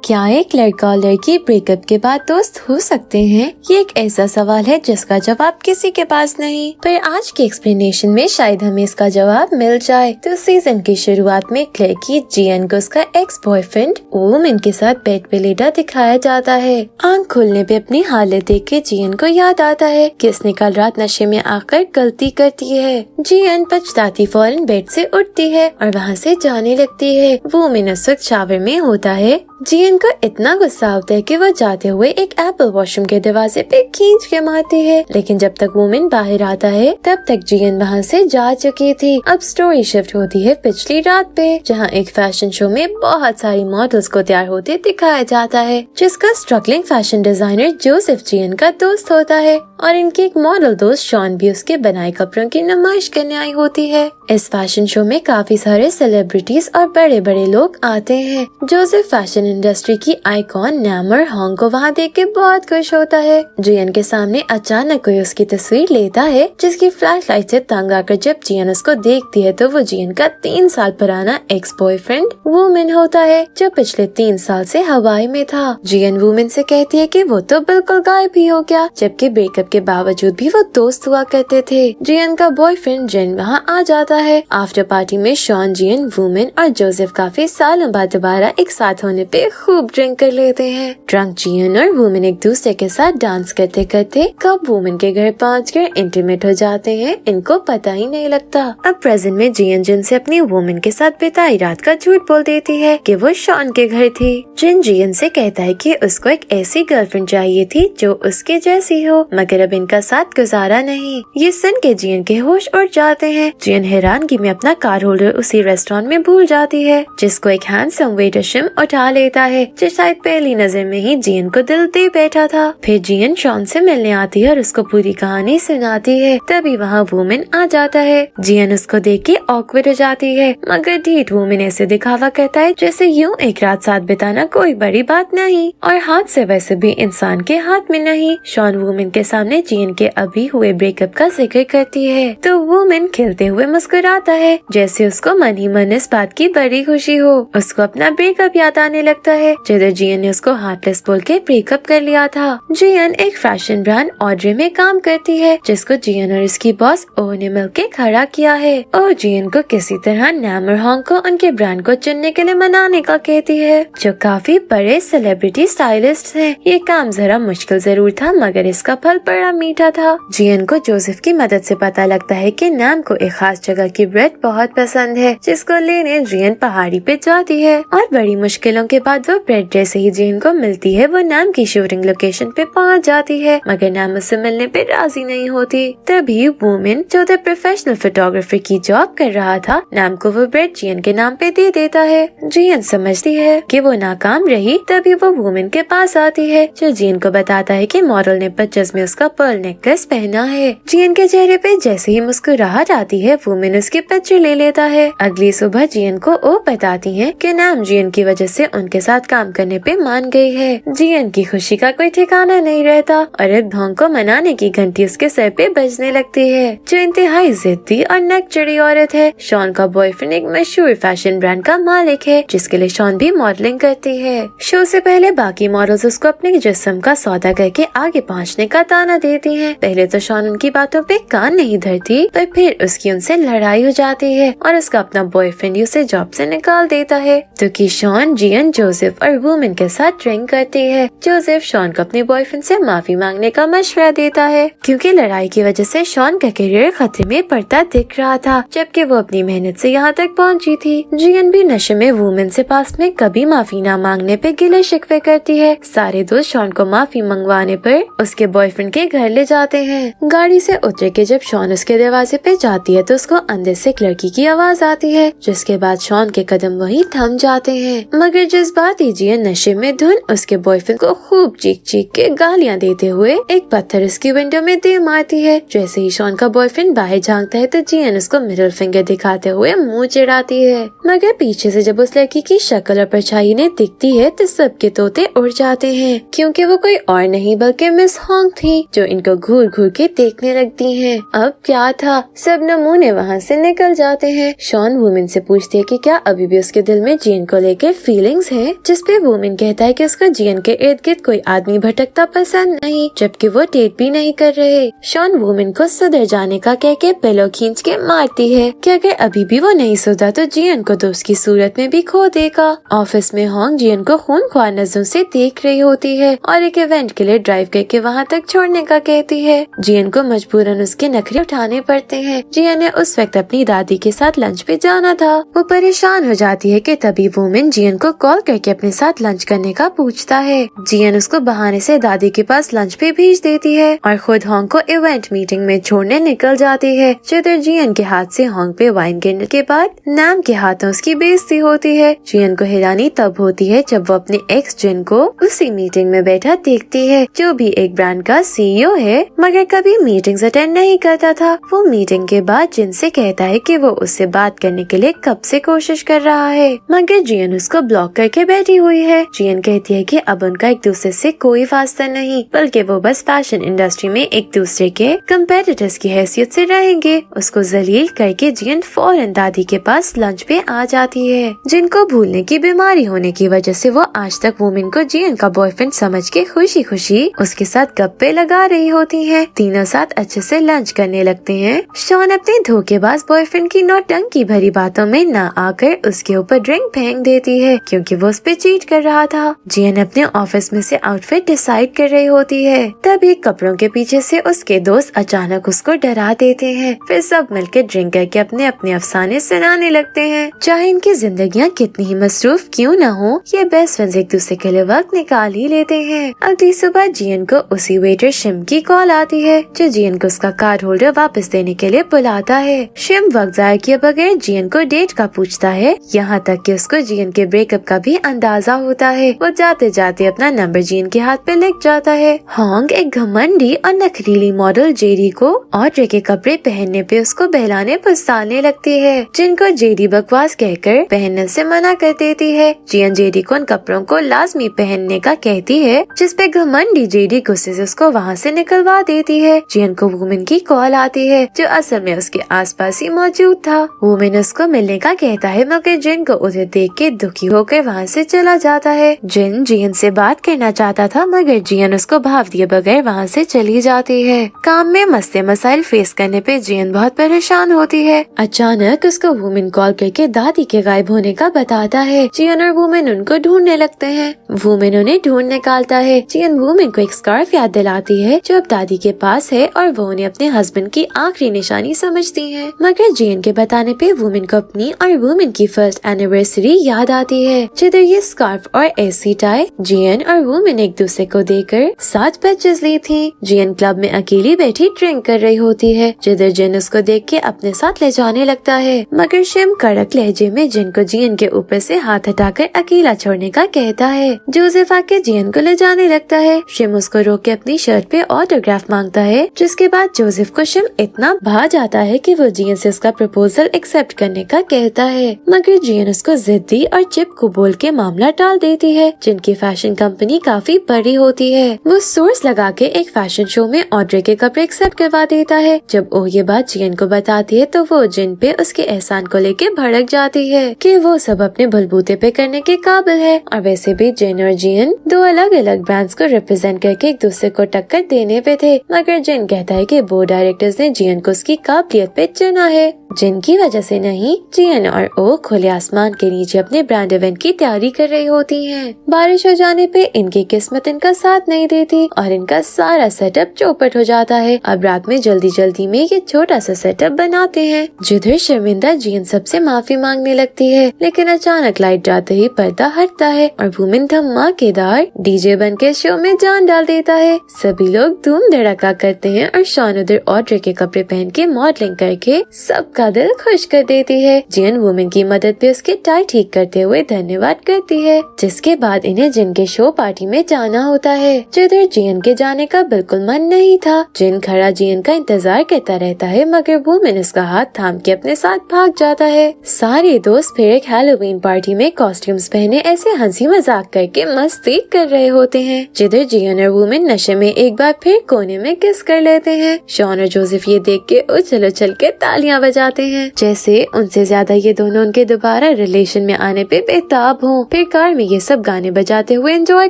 क्या एक लड़का और लड़की ब्रेकअप के बाद दोस्त हो सकते हैं? ये एक ऐसा सवाल है जिसका जवाब किसी के पास नहीं, पर आज के एक्सप्लेनेशन में शायद हमें इसका जवाब मिल जाए। तो सीजन की शुरुआत में एक लड़की जियन को उसका एक्स बॉयफ्रेंड वूमेन के साथ बेड पे लेटा दिखाया जाता है। आंख खुलने पे अपनी हालत देख के जियन को याद आता है कि उसने कल रात नशे में आकर गलती करती है। जियन पछताती फौरन बेड से उठती है और वहाँ से जाने लगती है। वूमेन उस वक्त शावर में होता है। जियन को इतना गुस्सा आता है कि वो जाते हुए एक एप्पल वॉशरूम के दरवाजे पे खींच के मारती है, लेकिन जब तक वूमेन बाहर आता है तब तक जियन वहाँ से जा चुकी थी। अब स्टोरी शिफ्ट होती है पिछली रात पे, जहाँ एक फैशन शो में बहुत सारी मॉडल्स को तैयार होते दिखाया जाता है, जिसका स्ट्रगलिंग फैशन डिजाइनर जोसेफ जियन का दोस्त होता है और इनकी एक मॉडल दोस्त शॉन भी उसके बनाए कपड़ों की नुमाइश करने आई होती है। इस फैशन शो में काफी सारे सेलिब्रिटीज और बड़े बड़े लोग आते हैं। जोसेफ फैशन इंडस्ट्री की आइकॉन नैमर हॉन्ग को वहाँ देख के बहुत खुश होता है। जियन के सामने अचानक कोई उसकी तस्वीर लेता है, जिसकी फ्लैशलाइट से तंग आकर जब जियन उसको देखती है तो वो जियन का 3 साल पुराना एक्स बॉयफ्रेंड वूमेन होता है, जो पिछले 3 साल से हवाई में था। जियन वूमेन से कहती है कि वो तो बिल्कुल गायब ही हो गया, जबकि ब्रेकअप के बावजूद भी वो दोस्त हुआ करते थे। जियन का बॉयफ्रेंड जिन वहाँ आ जाता है। आफ्टर पार्टी में शॉन, जियन, वूमेन और जोसेफ काफी सालों बाद दोबारा एक साथ होने पे खूब ड्रिंक कर लेते हैं। ड्रंक जियन और वूमेन एक दूसरे के साथ डांस करते करते कब वूमेन के घर पहुंचकर इंटीमेट हो जाते हैं इनको पता ही नहीं लगता। अब प्रेजेंट में जियन जिन से अपनी वूमेन के साथ बिताई रात का झूठ बोल देती है कि वो शॉन के घर थी। जियन से कहता है कि उसको एक ऐसी गर्लफ्रेंड चाहिए थी जो उसके जैसी हो, मगर अब इनका साथ गुजारा नहीं। ये सुन के जियन के होश उड़ जाते हैं। जियन हैरानगी में अपना कार होल्डर उसी रेस्टोरेंट में भूल जाती है, जिसको एक हैंडसम वेटर शिम उठा लेता है, जो शायद पहली नजर में ही जियन को दिल दे बैठा था। फिर जियन शॉन से मिलने आती है और उसको पूरी कहानी सुनाती है। तभी वहाँ वूमेन आ जाता है। जियन उसको देख के ऑकवर्ड हो जाती है, मगर ढीठ वूमेन ऐसे दिखावा करता है जैसे यूं एक रात साथ बिताना कोई बड़ी बात नहीं, और हाथ से वैसे भी इंसान के हाथ में नहीं। शॉन वूमेन के सामने जियन के अभी हुए ब्रेकअप का जिक्र करती है तो वूमेन खिलते हुए मुस्कुराता है, जैसे उसको मन ही मन इस बात की बड़ी खुशी हो। उसको अपना ब्रेकअप याद आने लगता है, जिधर जियन ने उसको हार्टलेस बोल के ब्रेकअप कर लिया था। जियन एक फैशन ब्रांड ऑड्रे में काम करती है, जिसको जियन और इसकी बॉस ओ ने मिलकर खड़ा किया है। और जियन को किसी तरह नैमर हॉन्ग को उनके ब्रांड को चुनने के लिए मनाने का कहती है, जो काफी बड़े सेलिब्रिटी स्टाइलिस्ट हैं। ये काम जरा मुश्किल जरूर था, मगर इसका फल बड़ा मीठा था। जियन को जोसेफ की मदद से पता लगता है कि नैम को एक खास जगह की ब्रेड बहुत पसंद है, जिसको लेने जियन पहाड़ी पे जाती है। और बड़ी मुश्किलों के बाद वो ब्रेड जैसे ही जियन को मिलती है वो नैम की शूटिंग लोकेशन पे पहुंच जाती है, मगर नैम उससे मिलने पे राजी नहीं होती। तभी वूमेन, जो द प्रोफेशनल फोटोग्राफर की जॉब कर रहा था, नैम को वो ब्रेड जियन के नाम पे दे देता है। जियन समझती है कि वो नाकाम रही। तभी वो वूमेन के पास आती है, जो जियन को बताता है कि मॉडल ने 50 में उसका पर्ल नेकलेस पहना है। जियन के चेहरे पे जैसे ही मुस्कुराहट आती है, वूमेन उसकी पिक्चर ले लेता है। अगली सुबह जियन को ओ बताती है कि नैम जियन की वजह से उनके साथ काम करने पे मान गई है। जियन की खुशी का कोई ठिकाना नहीं रहता और अब ढोंग को मनाने की घंटी उसके सर पे बजने लगती है, जो इंतहाई जिद्दी और नकचड़ी औरत है। शॉन का बॉयफ्रेंड एक मशहूर फैशन ब्रांड का मालिक है, जिसके लिए शॉन भी मॉडलिंग करती है। शो से पहले बाकी मॉडल्स उसको अपने जिस्म का सौदा करके आगे पहुँचने का ताना देती हैं। पहले तो शॉन उनकी बातों पे कान नहीं धरती, पर फिर उसकी उनसे लड़ाई हो जाती है और उसका अपना बॉयफ्रेंड उसे जॉब से निकाल देता है। तो कि शॉन, जियन, जोसेफ और वूमेन के साथ ड्रिंक करती है। जोसेफ शॉन को अपने बॉयफ्रेंड से माफी मांगने का मशवरा देता है, क्योंकि लड़ाई की वजह से शॉन का करियर खतरे में पड़ता दिख रहा था, जबकि वो अपनी मेहनत से यहाँ तक पहुँची थी। जियन भी नशे में वूमेन से पास में कभी माफी ना मांगने पे गिले शिकवे करती है। सारे दोस्त शॉन को माफी मंगवाने पर उसके बॉयफ्रेंड के घर ले जाते हैं। गाड़ी से उतर के जब शॉन उसके दरवाजे पे जाती है तो उसको अंदर से एक लड़की की आवाज आती है, जिसके बाद शॉन के कदम वहीं थम जाते हैं। मगर जज्बाती जियन नशे में धुन उसके बॉयफ्रेंड को खूब चीख चीख के गालियां देते हुए एक पत्थर उसकी विंडो में दे मारती है। जैसे ही शॉन का बॉयफ्रेंड बाहर झांकता है तो जियन उसको मिडिल फिंगर दिखाते हुए मुंह चिढ़ाती है, मगर पीछे से जब उस लड़की की शक्ल और परछाई ने दिखती है तो सबके तोते उड़ जाते हैं, क्योंकि वो कोई और नहीं बल्कि मिस हॉन्ग थी, जो इनको घूर घूर के देखने लगती हैं। अब क्या था, सब नमूने वहाँ से निकल जाते हैं। शॉन वुमेन से पूछते हैं कि क्या अभी भी उसके दिल में जियन को लेकर फीलिंग्स है। है जिसपे वुमेन कहता है कि उसको जियन के इर्द गिर्द कोई आदमी भटकता पसंद नहीं, जबकि वो डेट भी नहीं कर रहे। शॉन वुमेन को सुधर जाने का कह के पिलो खींच के मारती है कि अगर अभी भी वो नहीं सुधरा तो जियन को दोस्त की सूरत में भी खो देगा। ऑफिस में होंग जियन को खूनख्वार नजरों से देख रही होती है और एक इवेंट के लिए ड्राइव करके वहाँ तक छोड़ने का कहती है। जियन को मजबूरन उसके नखरे उठाने पड़ते हैं। जियन ने उस वक्त अपनी दादी के साथ लंच पे जाना था। वो परेशान हो जाती है कि तभी वुमेन जियन को कॉल करके अपने साथ लंच करने का पूछता है। जियन उसको बहाने से दादी के पास लंच पे भेज देती है और खुद होंग को इवेंट मीटिंग में छोड़ने निकल जाती है। जिधर जियन के हाथ से होंग पे वाइन गिरने के बाद नाम के हाथों उसकी बेइज्जती होती है। जियन को हैरानी तब होती है जब वो अपने एक्स जिन को उसी मीटिंग में बैठा देखती है, जो भी एक ब्रांड का सीईओ है मगर कभी मीटिंग्स अटेंड नहीं करता था। वो मीटिंग के बाद जिन से कहता है कि वो उससे बात करने के लिए कब से कोशिश कर रहा है, मगर जियन उसको ब्लॉक करके बैठी हुई है। जियन कहती है कि अब उनका एक दूसरे से कोई वास्ता नहीं, बल्कि वो बस फैशन इंडस्ट्री में एक दूसरे के कंपेटिटर्स की हैसियत से रहेंगे। उसको जलील करके जियन फौरन दादी के पास लंच पे आ जाती है। जिनको भूलने की बीमारी होने की वजह से वो आज तक वुमेन को जियन का बॉयफ्रेंड समझ के खुशी खुशी उसके साथ गप्पे लगा रही होती हैं। तीनों साथ अच्छे से लंच करने लगते हैं। शॉन अपने धोखेबाज बॉयफ्रेंड की नौटंकी भरी बातों में न आकर उसके ऊपर ड्रिंक फेंक देती है क्योंकि वो उस पे चीट कर रहा था। जियन अपने ऑफिस में से आउटफिट डिसाइड कर रही होती है, तभी कपड़ों के पीछे से उसके दोस्त अचानक उसको डरा देते हैं। फिर सब मिलकर ड्रिंक करके अपने अपने अफसाने सुनाने लगते हैं। चाहे इनकी जिंदगियाँ कितनी ही मसरूफ क्यों न हो, ये बेस्ट फ्रेंड्स एक दूसरे के लिए वक्त निकाल ही लेते हैं। अगली सुबह जियन को उसी वेटर शिम की कॉल आती है जो जियन को उसका कार्ड होल्डर वापस देने के लिए बुलाता है। शिम वक्त जाया किए बगैर जियन को डेट का पूछता है, यहाँ तक कि उसको जियन के ब्रेकअप का भी अंदाजा होता है। वो जाते जाते अपना नंबर जियन के हाथ पे लिख जाता है। होंग एक घमंडी और नखरीली मॉडल जेडी को ऑड्रे के कपड़े पहनने पे उसको बहलाने फुसलाने लगती है, जिनको जेडी बकवास कहकर पहनने से मना कर देती है। जियन जेडी को उन कपड़ों को लाजमी पहनने का कहती है, जिसपे घमंडी जेडी गुस्से से उसको वहाँ से निकलवा देती है। जियन को वुमेन की कॉल आती है जो असल में उसके आसपास ही मौजूद था। वुमेन उसको मिलने का कहता है, मगर जिन को उसे देख के दुखी होकर वहाँ से चला जाता है। जियन से बात करना चाहता था, मगर जियन उसको भाव दिए बगैर वहाँ से चली जाती है। काम में मसले मसाइल फेस करने पे जियन बहुत परेशान होती है। अचानक उसको वुमेन कॉल करके दादी के गायब होने का बताता है। जियन और वुमेन उनको ढूंढने लगते हैं। वुमेन उन्हें ढूंढ निकालता है। जियन वुमेन को एक स्कार्फ याद दिलाती है जो अब दादी के पास है और वो उन्हें अपने हस्बैंड की आखिरी निशानी समझती है। मगर जियन के बताने पे वुमेन को अपनी और वुमेन की फर्स्ट एनिवर्सरी याद आती है, जिधर ये स्कार्फ और ऐसी टाई जियन और वुमेन एक दूसरे को देकर साथ बचेस ली थी। जियन क्लब में अकेली बैठी ड्रिंक कर रही होती है, जिधर जिन उसको देख के अपने साथ ले जाने लगता है। मगर शिम कड़क लहजे में जिन को जियन के ऊपर से हाथ हटाकर अकेला छोड़ने का कहता है। जोसेफ आके जियन को ले जाने लगता है। शिम उसको रोक के अपनी शर्ट पे ऑटोग्राफ मांगता है, जिसके बाद जोसेफ को शिम इतना भा जाता है कि वो जियन से उसका प्रपोजल एक्सेप्ट करने का कहता है। मगर जियन उसको जिद्दी और चिप को बोल के मामला टाल देती है। जिनकी फैशन कंपनी काफी बड़ी होती है। वो सोर्स लगा के एक फैशन शो में ऑड्रे के कपड़े एक्सेप्ट करवा देता है। जब वो ये बात जियन को बताती है तो वो जिन पे उसके एहसान को लेके भड़क जाती है कि वो सब अपने बलबूते पे करने के काबिल है। और वैसे भी जिन और जियन दो अलग अलग ब्रांड्स को रिप्रेजेंट करके एक दूसरे को टक्कर देने पे थे, मगर जिन कहता है कि बोर्ड डायरेक्टर्स ने जियन को उसकी काबिलियत पे चुना है, जिनकी वजह से नहीं। जियन और ओ खुले आसमान के नीचे अपने ब्रांड इवेंट की तैयारी कर रही होती हैं। बारिश हो जाने पे इनकी किस्मत इनका साथ नहीं देती और इनका सारा सेटअप चौपट हो जाता है। अब रात में जल्दी जल्दी में ये छोटा सा सेटअप बनाते हैं, जिधर शर्मिंदा जियन सबसे माफी मांगने लगती है। लेकिन अचानक लाइट जाते ही पर्दा हटता है और वुमेन धमाकेदार डीजे बन के शो में जान डाल देता है। सभी लोग धूम धड़का करते हैं और शॉन उधर ऑड्रे के कपड़े पहन के मॉडलिंग करके सबका दिल खुश कर देती है। जियन वुमेन की मदद पे उसके टाई ठीक करते हुए धन्यवाद करती है, जिसके बाद इन्हें जिन के शो पार्टी में जाना होता है, जिधर जियन के जाने का बिल्कुल मन नहीं था। जिन खड़ा जियन का इंतजार करता रहता है, मगर वुमेन उसका हाथ थाम के अपने साथ भाग जाता है। सारे दोस्त फिर एक हैलोवीन पार्टी में कॉस्ट्यूम्स पहने ऐसे हंसी मजाक करके मस्ती कर रहे होते हैं, जिधर जियन और वुमेन नशे में एक बार फिर कोने में किस कर लेते हैं। शॉन और जोसेफ ये देख के उछल उछल के तालियां बजाते जाते हैं, जैसे उनसे ज्यादा ये दोनों उनके दोबारा रिलेशन में आने पे बेताब हों। फिर कार में ये सब गाने बजाते हुए एंजॉय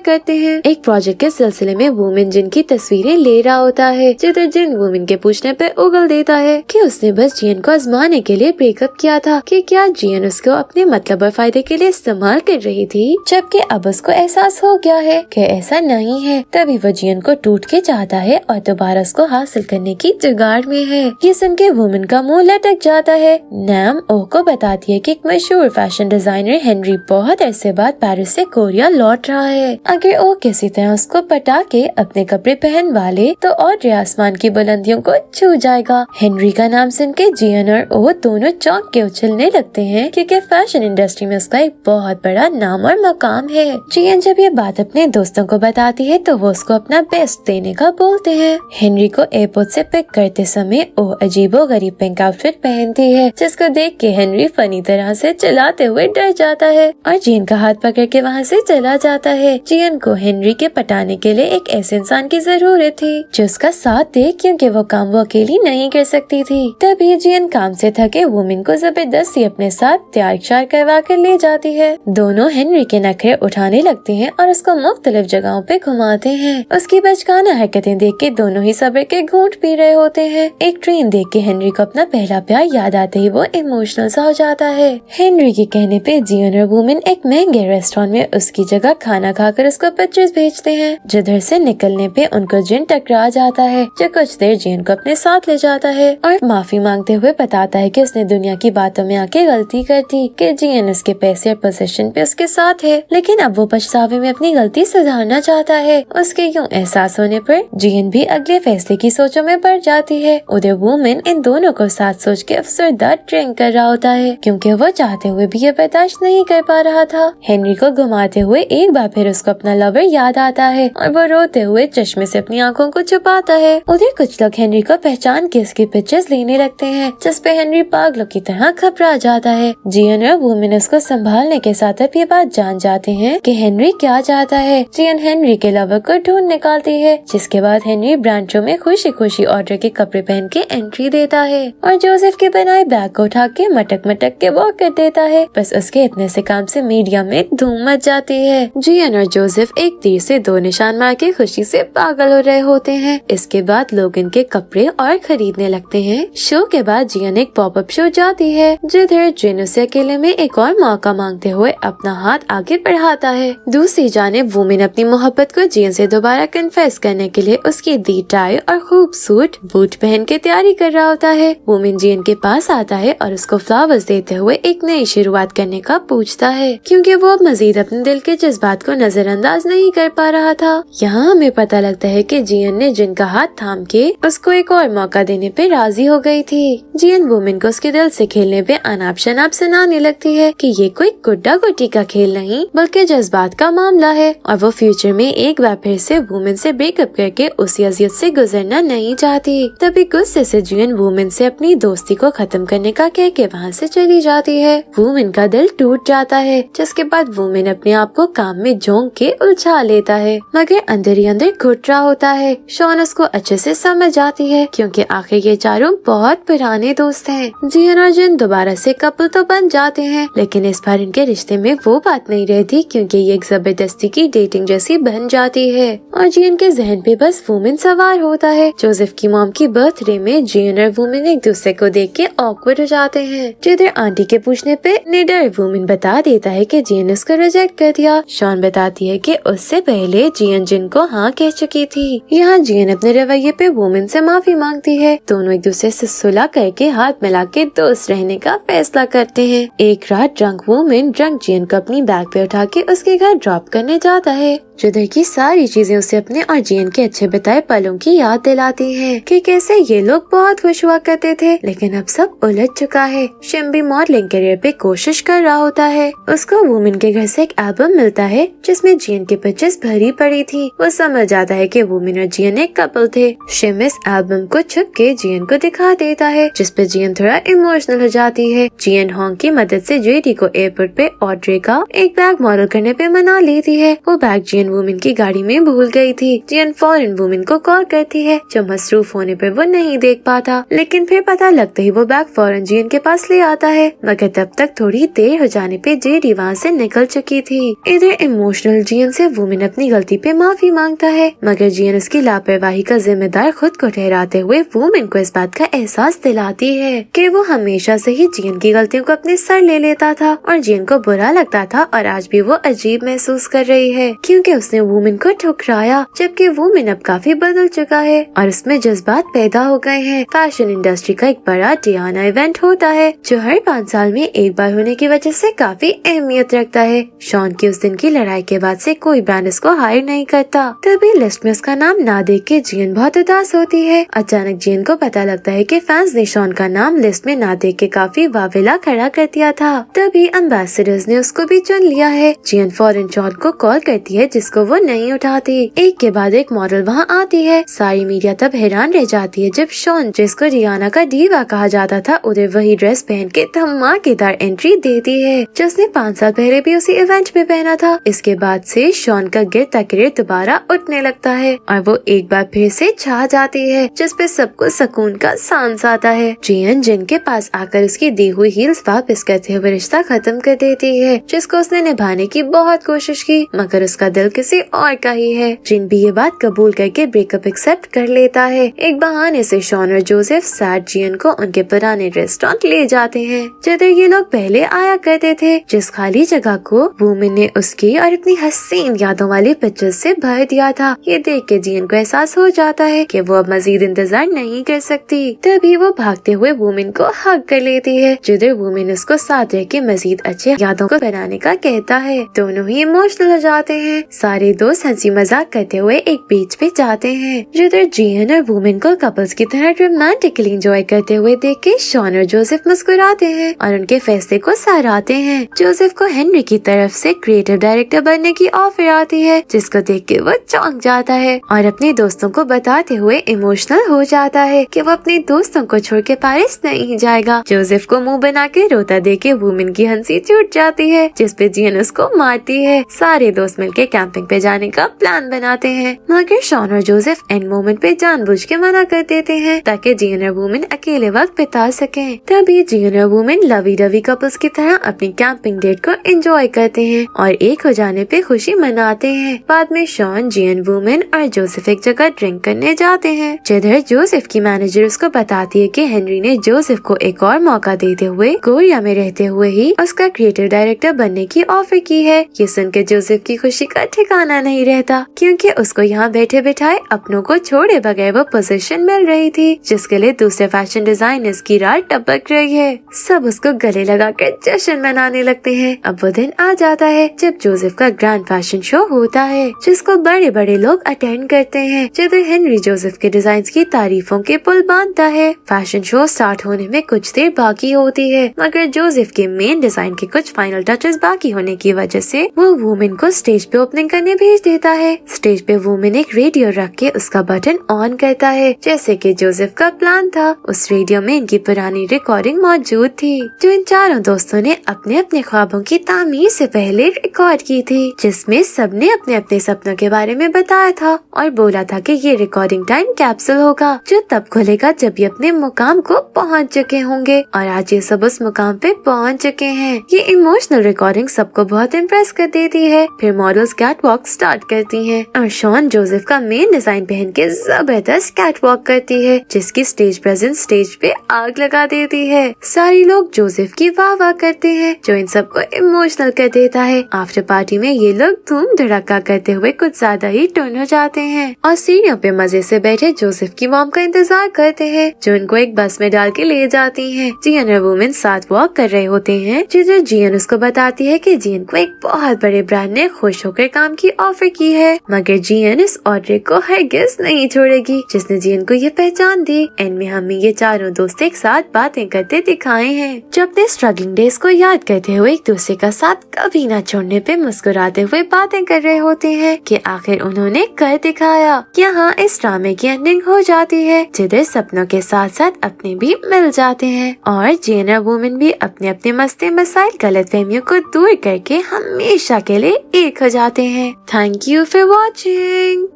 करते हैं। एक प्रोजेक्ट के सिलसिले में वुमेन जिन की तस्वीरें ले रहा होता है, जिधर जिन वुमेन के पूछने पे उगल देता है कि उसने बस जियन को आजमाने के लिए ब्रेकअप किया था, कि क्या जियन उसको अपने मतलब और फायदे के लिए इस्तेमाल कर रही थी, जबकि अब उसको एहसास हो गया है कि ऐसा नहीं है। तभी वो जियन को टूट के चाहता है और दोबारा उसको हासिल करने की जुगाड़ में है। ये सुन के वुमेन का मुंह लटक जाता है। नैम ओ को बताती है कि एक मशहूर फैशन डिजाइनर हेनरी बहुत अरसे बाद पेरिस से कोरिया लौट रहा है। अगर ओ किसी तरह उसको पटा के अपने कपड़े पहन वाले तो और आसमान की बुलंदियों को छू जाएगा। हेनरी का नाम सुन के जियन और ओ दोनों चौंक के उछलने लगते हैं, क्योंकि फैशन इंडस्ट्री में उसका एक बहुत बड़ा नाम और मकाम है। जियन जब ये बात अपने दोस्तों को बताती है तो वो उसको अपना बेस्ट देने का बोलते हैं। हेनरी को एयरपोर्ट से पिक करते समय ओ अजीबोगरीब पिंक आउटफिट पहनती है, जिसको देख के हेनरी फनी तरह से चिल्लाते हुए डर जाता है और जियन का हाथ पकड़ के वहाँ से चला जाता है। जियन को हेनरी के पटाने के लिए एक ऐसे इंसान की जरूरत थी जो उसका साथ दे, क्योंकि वो काम वो अकेली नहीं कर सकती थी। तभी जियन काम से थके वुमेन को जबरदस्ती अपने साथ तैयार करवा कर ले जाती है। दोनों हेनरी के नखरे उठाने लगते हैं और उसको मुख्तलिफ जगहों पे घुमाते हैं। उसकी बचकाना हरकतें देख के दोनों ही सब्र के घूंट पी रहे होते हैं। एक ट्रेन देख के हेनरी को अपना पहला प्यार याद आते ही वो इमोशनल सा हो जाता है। हेनरी के कहने पे जियन और वुमेन एक महंगे रेस्टोरेंट में उसकी जगह खाना खाकर उसको पिक्चर्स भेजते हैं, जिधर से निकलने पे उनको जिन टकरा जाता है, जो कुछ देर जियन को अपने साथ ले जाता है और माफी मांगते हुए बताता है कि उसने दुनिया की बातों में आके गलती कर दी, कि जियन उसके पैसे और पोजीशन पे उसके साथ है, लेकिन अब वो पछतावे में अपनी गलती सुधारना चाहता है। उसके यूं एहसास होने पर जियन भी अगले फैसले की सोचों में पड़ जाती है। उधर वुमेन इन दोनों को साथ सोच के अफसरदा ड्रिंक कर रहा होता है, क्योंकि वो चाहते हुए भी ये बर्दाश्त नहीं कर पा रहा था। हेनरी को घुमाते हुए एक बार फिर उसको अपना लवर याद आता है और वो रोते हुए चश्मे से अपनी आंखों को छुपाता है। उधर कुछ लोग हेनरी को पहचान के उसकी पिक्चर्स लेने लगते हैं, जिसपे हेनरी पागलों की तरह घबरा जाता है। जियन और वुमेन उसको संभालने के साथ अब ये बात जान जाते हैं कि हेनरी क्या चाहता है। जियन हेनरी के लवर को ढूंढ निकालती है, जिसके बाद हेनरी ब्रांचों में खुशी खुशी ऑर्डर के कपड़े पहन के एंट्री देता है और जोसेफ के बनाए बैग को उठा के मटक मटक के वॉक कर देता है। बस उसके इतने से काम से मीडिया में धूम मच जाती है। जियन और जोसेफ एक तीर से दो निशान मार के खुशी से पागल हो रहे होते हैं। इसके बाद लोग इनके कपड़े और खरीदने लगते हैं। शो के बाद जियन एक पॉपअप शो जाती है, जिधर जिन उसे अकेले में एक और मौका मांगते हुए अपना हाथ आगे बढ़ाता है। दूसरी जानिब वुमेन अपनी मोहब्बत को जियन से दोबारा कन्फेस करने के लिए उसकी दी टाई और खूबसूरत बूट पहन के तैयारी कर रहा होता है। वुमेन जियन के पास आता है और उसको फ्लावर्स देते हुए एक नई शुरुआत करने का पूछता है, क्योंकि वो अब मजीद अपने दिल के जज्बात को नजरअंदाज नहीं कर पा रहा था। यहाँ हमें पता लगता है कि जियन ने जिन का हाथ थाम के उसको एक और मौका देने पे राजी हो गई थी। जियन वुमेन को उसके दिल से खेलने पे अनाप शनाप सुनाने लगती है कि ये कोई गुड्डा गुड्डी का खेल नहीं बल्कि जज्बात का मामला है और वो फ्यूचर में एक बार फिर से वुमेन से ब्रेकअप करके उसी अजियत से गुजरना नहीं चाहती। तभी गुस्से से जियन वुमेन से अपनी दोस्ती को खत्म करने का कह के वहाँ से चली जाती है। वुमेन का दिल टूट जाता है, जिसके बाद वुमेन अपने आप को काम में झोंक के उलझा लेता है, मगर अंदर ही अंदर घुट रहा होता है। शॉन उसको अच्छे से समझ आती है, क्योंकि आखिर ये चारों बहुत पुराने दोस्त हैं। जियन और जिन दोबारा से कपल तो बन जाते हैं, लेकिन इस बार इनके रिश्ते में वो बात नहीं रहती, क्योंकि ये एक जबरदस्ती की डेटिंग जैसी बन जाती है और जियन के जहन पे बस वुमेन सवार होता है। जोसेफ की मॉम की बर्थडे में जियन और वुमेन एक दूसरे को देख के ऑकवर्ड हो जाते हैं, जिधर आंटी के पूछने पे निडर वुमेन बता देता है कि जियन उसको रिजेक्ट कर दिया। शॉन बताती है कि उससे पहले जियन जिन को हाँ कह चुकी थी। यहाँ जियन अपने रवैये पे वुमेन से माफी मांगती है। दोनों एक दूसरे से सुलह करके हाथ मिला के दोस्त रहने का फैसला करते हैं। एक रात ड्रंक वुमेन ड्रंक जियन को अपनी बैग पे उठा के उसके घर ड्रॉप करने जाता है, जिधर की सारी चीजें उसे अपने और जियन के अच्छे बिताए पलों की याद दिलाती हैं कि कैसे ये लोग बहुत खुश हुआ करते थे, लेकिन अब सब उलझ चुका है। शिम भी मॉडलिंग करियर पे कोशिश कर रहा होता है। उसको वुमेन के घर से एक एल्बम मिलता है जिसमें जियन की पिक्चर्स भरी पड़ी थी। वो समझ आता है कि वुमेन और जियन एक कपल थे। शिम इस एल्बम को छुप के जियन को दिखा देता है, जिसपे जियन थोड़ा इमोशनल हो जाती है। जियन होंग की मदद से जेडी को एयरपोर्ट पे ऑड्रे का एक बैग मॉडल करने पे मना लेती है। वो बैग जियन वुमन की गाड़ी में भूल गई थी। जियन फौरन वुमन को कॉल करती है, जो मसरूफ होने पर वो नहीं देख पाता, लेकिन फिर पता लगता ही वो बैग फौरन जियन के पास ले आता है, मगर तब तक थोड़ी देर हो जाने पे जेडी वहाँ से निकल चुकी थी। इधर इमोशनल जियन से वुमन अपनी गलती पे माफी मांगता है, मगर जियन उसकी लापरवाही का जिम्मेदार खुद को ठहराते हुए वुमन को इस बात का एहसास दिलाती है कि वो हमेशा से ही जियन की गलतियों को अपने सर ले लेता था और जियन को बुरा लगता था, और आज भी वो अजीब महसूस कर रही है क्योंकि उसने वुमन को ठुकराया, जबकि वुमन अब काफी बदल चुका है और उसमें जज्बात पैदा हो गए हैं। फैशन इंडस्ट्री का एक बड़ा डियाना इवेंट होता है जो हर 5 साल में एक बार होने की वजह से काफी अहमियत रखता है। शॉन की उस दिन की लड़ाई के बाद से कोई ब्रांड उसको हायर नहीं करता। तभी लिस्ट में उसका नाम ना देख के जियन बहुत उदास होती है। अचानक जियन को पता लगता है कि फैंस ने शॉन का नाम लिस्ट में ना देख के काफी वावेला खड़ा कर दिया था। तभी एम्बेसडर्स ने उसको भी चुन लिया है। जियन फौरन शॉन को कॉल करती है, जिसको वो नहीं उठाती। एक के बाद एक मॉडल वहाँ आती है। सारी मीडिया तब हैरान रह जाती है जब शॉन, जिसको रियाना का डीवा कहा जाता था, उधर वही ड्रेस पहन के धमाकेदार एंट्री देती है जो उसने 5 साल पहले भी उसी इवेंट में पहना था। इसके बाद से शॉन का गिरता करियर दोबारा उठने लगता है और वो एक बार फिर से छा जाती है, जिसपे सबको सुकून का सांस आता है। जियन जिन के पास आकर उसकी दी हुई हील्स वापस करते हुए रिश्ता खत्म कर देती है, जिसको उसने निभाने की बहुत कोशिश की, मगर उसका दिल किसी और का ही है। जिन भी ये बात कबूल करके ब्रेकअप एक्सेप्ट कर लेता है। एक बहाने से शॉन और जोसेफ सैड जियन को उनके पुराने रेस्टोरेंट ले जाते हैं, जिधर ये लोग पहले आया करते थे, जिस खाली जगह को वुमन ने उसकी और अपनी हसीन यादों वाली पिक्चर्स से भर दिया था। ये देख के जियन को एहसास हो जाता है कि वो अब मजीद इंतजार नहीं कर सकती। तभी वो भागते हुए वुमन को हग कर लेती है, जिधर वुमन उसको साथ रह के मजीद अच्छे यादों को बनाने का कहता है। दोनों ही इमोशनल हो जाते हैं। सारे दोस्त हंसी मजाक करते हुए एक बीच पे जाते हैं, जिधर जियन और वुमन को कपल्स की तरह रोमांटिकली एंजॉय करते हुए देख के शॉन और जोसेफ मुस्कुराते हैं और उनके फैसले को सराहते हैं। जोसेफ को हेनरी की तरफ से क्रिएटिव डायरेक्टर बनने की ऑफर आती है, जिसको देख के वो चौंक जाता है और अपने दोस्तों को बताते हुए इमोशनल हो जाता है कि वो अपने दोस्तों को छोड़ के पेरिस नहीं जाएगा। जोसेफ को मुंह बना के रोता देख के वुमन की हंसी छूट जाती है, जिसपे जियन उसको मारती है। सारे दोस्त मिलके कैंपिंग पे जाने का प्लान बनाते हैं, मगर शॉन और जोसेफ एंड मोमेंट पे जानबूझ के मना कर देते हैं ताकि जियन और वुमन अकेले वक्त बिता सकें। तभी जियन और वुमन लवी डवी कपल्स की तरह अपनी कैंपिंग डेट को एंजॉय करते हैं और एक हो जाने पे खुशी मनाते हैं। बाद में शॉन, जियन, वुमन और जोसेफ एक जगह ड्रिंक करने जाते हैं, जिधर जोसेफ की मैनेजर उसको बताती है कि हेनरी ने जोसेफ को एक और मौका देते हुए कोरिया में रहते हुए ही उसका क्रिएटिव डायरेक्टर बनने की ऑफर की है। ये सुनकर जोसेफ की खुशी का ठिकाना नहीं रहता, क्योंकि उसको यहाँ बैठे बिठाए अपनों को छोड़े बगैर वो पोजीशन मिल रही थी, जिसके लिए दूसरे फैशन डिजाइनर्स की राह टपक रही है। सब उसको गले लगाकर जश्न मनाने लगते हैं। अब वो दिन आ जाता है जब जोसेफ का ग्रैंड फैशन शो होता है, जिसको बड़े बड़े लोग अटेंड करते हैं, जिधर हेनरी जोसेफ के डिजाइन की तारीफों के पुल बांधता है। फैशन शो स्टार्ट होने में कुछ देर बाकी होती है, मगर जोसेफ के मेन डिजाइन के कुछ फाइनल टचेस बाकी होने की वजह से वो वुमन को स्टेज पे ओपनिंग करने भेज देता है। स्टेज पे वुमन एक रेडियो रख के उसका बटन ऑन करता है, जैसे कि जोसेफ का प्लान था। उस रेडियो में इनकी पुरानी रिकॉर्डिंग मौजूद थी, जो इन चारों दोस्तों ने अपने अपने ख्वाबों की तामीर से पहले रिकॉर्ड की थी, जिसमें सबने अपने अपने सपनों के बारे में बताया था और बोला था कि ये रिकॉर्डिंग टाइम कैप्सूल होगा, जो तब खुलेगा जब ये अपने मुकाम को पहुंच चुके होंगे। और आज ये सब उस मुकाम पे पहुंच चुके हैं। ये इमोशनल रिकॉर्डिंग सबको बहुत इम्प्रेस कर देती है। फिर मॉडल्स कैटवॉक स्टार्ट करती हैं और शॉन जोसेफ का मेन डिजाइन पहन के जबरदस्त कैटवॉक करती है, जिसकी स्टेज प्रेजेंस स्टेज पे आग लगा देती है। सारे लोग जोसेफ की वाह वाह करते हैं, जो इन सबको इमोशनल कर देता है। आफ्टर पार्टी में ये लोग धूम धड़ाका करते हुए कुछ ज्यादा ही टर्न हो जाते हैं और सीढ़ियों पे मजे से बैठे जोसेफ की मॉम का इंतजार करते हैं, जो उनको एक बस में डाल के ले जाती है। जियन और वुमन साथ वॉक कर रहे होते हैं, जिधर जियन उसको बताती है कि जियन को एक बहुत बड़े ब्रांड ने खुश होकर काम की ऑफर की है, मगर जियन इस ऑर्डर को हरगिज़ नहीं छोड़ेगी, जिसने जियन को ये पहचान दी। एंड में हमें ये चारों दोस्त एक साथ बातें करते दिखाए हैं, जो अपने स्ट्रगलिंग डेज को याद करते हुए एक दूसरे का साथ कभी न छोड़ने पे मुस्कुराते हुए बातें कर रहे होते हैं कि आखिर उन्होंने कर दिखाया। यहाँ इस ड्रामे की एंडिंग हो जाती है, जिधर सपनों के साथ साथ अपने भी मिल जाते हैं और जियन और वुमन भी अपने अपने मस्ती मसाइल गलतफहमियों को दूर करके हमेशा के लिए एक हो जाते हैं। हैं। Thank you for watching.